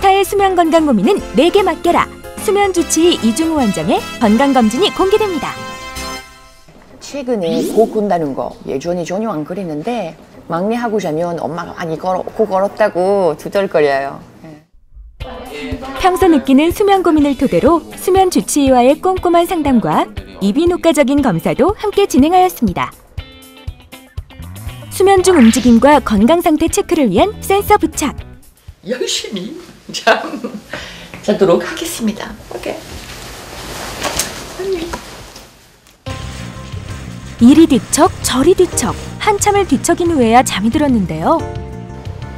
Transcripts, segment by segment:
스타의 수면 건강 고민은 내게 맡겨라. 수면 주치의 이중우 원장의 건강검진이 공개됩니다. 최근에 코 곤다는 거 예전에 전혀 안 그랬는데 막내하고 자면 엄마가 많이 코 걸었다고 두덜거려요. 평소 느끼는 수면 고민을 토대로 수면 주치의와의 꼼꼼한 상담과 이비인후과적인 검사도 함께 진행하였습니다. 수면 중 움직임과 건강 상태 체크를 위한 센서 부착. 열심히 자도록 하겠습니다. 오케이. 이리 뒤척 저리 뒤척 한참을 뒤척인 후에야 잠이 들었는데요.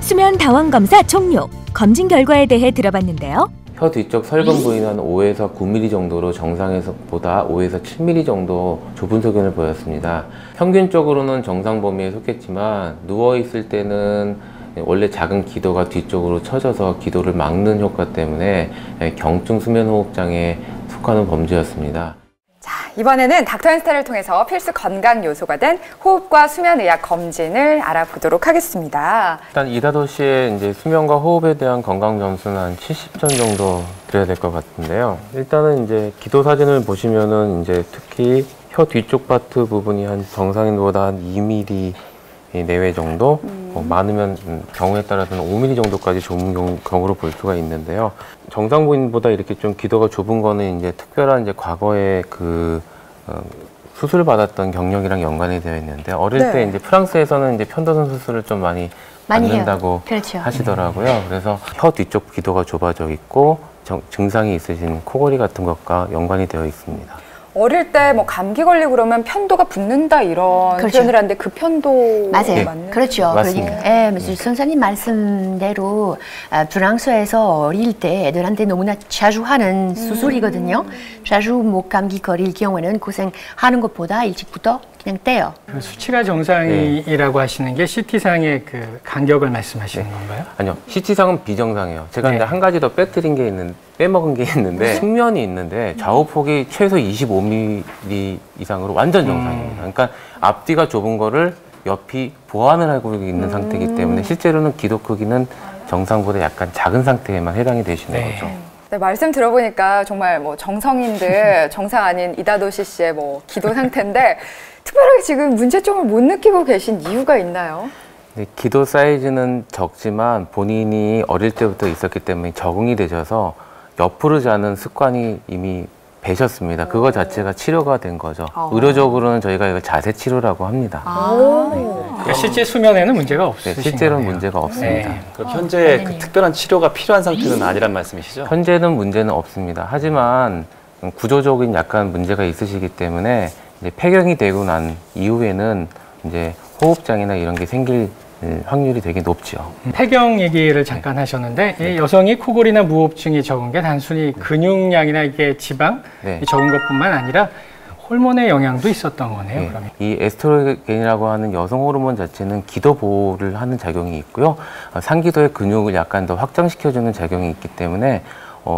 수면 다원 검사 종료. 검진 결과에 대해 들어봤는데요. 혀 뒤쪽 설근 부위는 5에서 9mm 정도로 정상에서보다 5에서 7mm 정도 좁은 소견을 보였습니다. 평균적으로는 정상 범위에 속했지만 누워있을 때는 원래 작은 기도가 뒤쪽으로 처져서 기도를 막는 효과 때문에 경증 수면호흡장애에 속하는 범죄였습니다. 자, 이번에는 닥터앤스타를 통해서 필수 건강 요소가 된 호흡과 수면의학 검진을 알아보도록 하겠습니다. 일단 이다도 씨의 이제 수면과 호흡에 대한 건강 점수는 한 70점 정도 드려야 될 것 같은데요. 일단은 이제 기도 사진을 보시면은 이제 특히 혀 뒤쪽 파트 부분이 한 정상인보다 한 2mm 내외 정도, 많으면 경우에 따라서는 5mm 정도까지 좁은 경우로 볼 수가 있는데요. 정상 부인보다 이렇게 좀 기도가 좁은 거는 이제 특별한 이제 과거에 수술 받았던 경력이랑 연관이 되어 있는데 어릴 때 이제 프랑스에서는 이제 편도선 수술을 좀 많이 받는다고 그렇죠. 하시더라고요. 그래서 혀 뒤쪽 기도가 좁아져 있고 증상이 있으신 코골이 같은 것과 연관이 되어 있습니다. 어릴 때 뭐 감기 걸리고 그러면 편도가 붓는다 이런 그렇죠. 표현을 하는데 그 편도 맞아요. 맞는? 그렇죠. 맞습니다. 그러니까 선생님 말씀대로 프랑스에서 어릴 때 애들한테 너무나 자주 하는 수술이거든요. 자주 목 감기 걸릴 경우에는 고생하는 것보다 일찍부터 그냥 떼요. 그 수치가 정상이라고 하시는 게 CT상의 그 간격을 말씀하시는 건가요? 아니요. CT상은 비정상이에요. 제가 이제 한 가지 더 빼먹은 게 있는데 측면이 있는데 좌우폭이 최소 25mm 이상으로 완전 정상입니다. 그러니까 앞뒤가 좁은 거를 옆이 보완을 하고 있는 상태이기 때문에 실제로는 기도 크기는 정상보다 약간 작은 상태에만 해당이 되시는 거죠. 네, 말씀 들어보니까 정말 뭐 정성인들 정상 아닌 이다도시 씨의 뭐 기도 상태인데 특별하게 지금 문제점을 못 느끼고 계신 이유가 있나요? 네, 기도 사이즈는 적지만 본인이 어릴 때부터 있었기 때문에 적응이 되셔서 옆으로 자는 습관이 이미 배셨습니다. 그거 자체가 치료가 된 거죠. 의료적으로는 저희가 이걸 자세 치료라고 합니다. 그러니까 실제 수면에는 문제가 없으신 거예요? 실제로는 문제가 없습니다. 그럼 현재 그 특별한 치료가 필요한 상태는 아니란 말씀이시죠? 현재는 문제는 없습니다. 하지만 구조적인 약간 문제가 있으시기 때문에 이제 폐경이 되고 난 이후에는 이제 호흡장애나 이런 게 생길 확률이 되게 높죠. 폐경 얘기를 잠깐 하셨는데 이 여성이 코골이나 무호흡증이 적은 게 단순히 근육량이나 이게 지방 이 적은 것뿐만 아니라 호르몬의 영향도 있었던 거네요. 그러면. 이 에스트로겐이라고 하는 여성 호르몬 자체는 기도 보호를 하는 작용이 있고요. 상기도의 근육을 약간 더 확장시켜주는 작용이 있기 때문에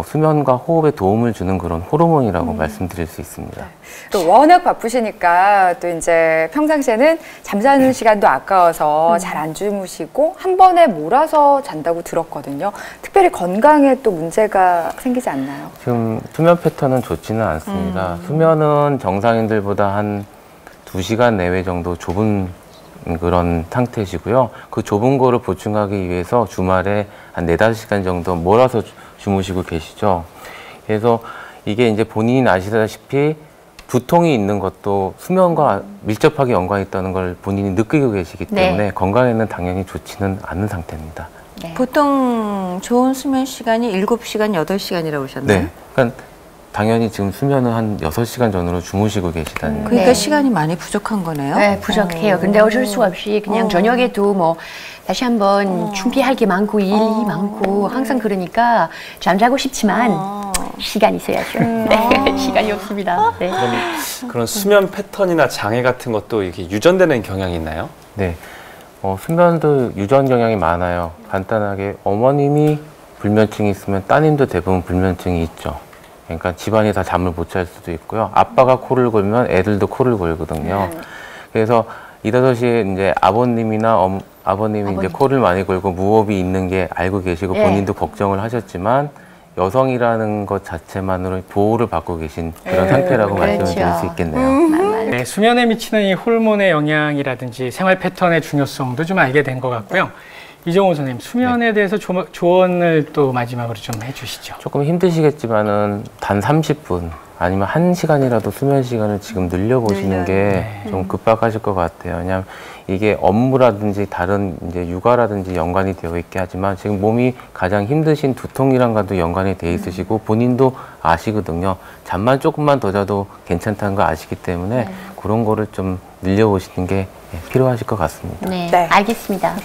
수면과 호흡에 도움을 주는 그런 호르몬이라고 말씀드릴 수 있습니다. 또 워낙 바쁘시니까 또 이제 평상시에는 잠자는 시간도 아까워서 잘 안 주무시고 한 번에 몰아서 잔다고 들었거든요. 특별히 건강에 또 문제가 생기지 않나요? 지금 수면 패턴은 좋지는 않습니다. 수면은 정상인들보다 한 2시간 내외 정도 좁은 그런 상태시고요. 그 좁은 거를 보충하기 위해서 주말에 한 4-5시간 정도 몰아서 주무시고 계시죠. 그래서 이게 이제 본인이 아시다시피 두통이 있는 것도 수면과 밀접하게 연관이 있다는 걸 본인이 느끼고 계시기 때문에 건강에는 당연히 좋지는 않은 상태입니다. 보통 좋은 수면 시간이 7시간, 8시간이라고 하셨나요? 네. 그러니까 당연히 지금 수면은 한 6시간 전후로 주무시고 계시다는 그러니까 시간이 많이 부족한 거네요? 네, 부족해요. 근데 어쩔 수 없이 그냥 저녁에도 뭐 다시 한번 준비할 게 많고 일이 많고 항상 그러니까 잠자고 싶지만 시간이 있어야죠. 네, 시간이 없습니다. 네. 그럼 그런 수면 패턴이나 장애 같은 것도 이렇게 유전되는 경향이 있나요? 네. 수면도 유전 경향이 많아요. 간단하게 어머님이 불면증이 있으면 따님도 대부분 불면증이 있죠. 그러니까 집안이 다 잠을 못 잘 수도 있고요. 아빠가 코를 골면 애들도 코를 골거든요. 그래서 이다도 씨의 이제 아버님이나 아버님이 이제 코를 많이 골고 무호흡이 있는 게 알고 계시고 예. 본인도 걱정을 하셨지만 여성이라는 것 자체만으로 보호를 받고 계신 그런 상태라고 말씀을 그렇죠. 드릴 수 있겠네요. 네, 수면에 미치는 이 호르몬의 영향이라든지 생활 패턴의 중요성도 좀 알게 된 것 같고요. 이정호 선생님, 수면에 대해서 조언을 또 마지막으로 좀 해주시죠. 조금 힘드시겠지만은 단 30분 아니면 1시간이라도 수면 시간을 지금 늘려보시는 게 좀 급박하실 것 같아요. 왜냐하면 이게 업무라든지 다른 이제 육아라든지 연관이 되어 있게 하지만 지금 몸이 가장 힘드신 두통이랑과도 연관이 되어 있으시고 본인도 아시거든요. 잠만 조금만 더 자도 괜찮다는 거 아시기 때문에 그런 거를 좀 늘려보시는 게 필요하실 것 같습니다. 네, 네. 알겠습니다.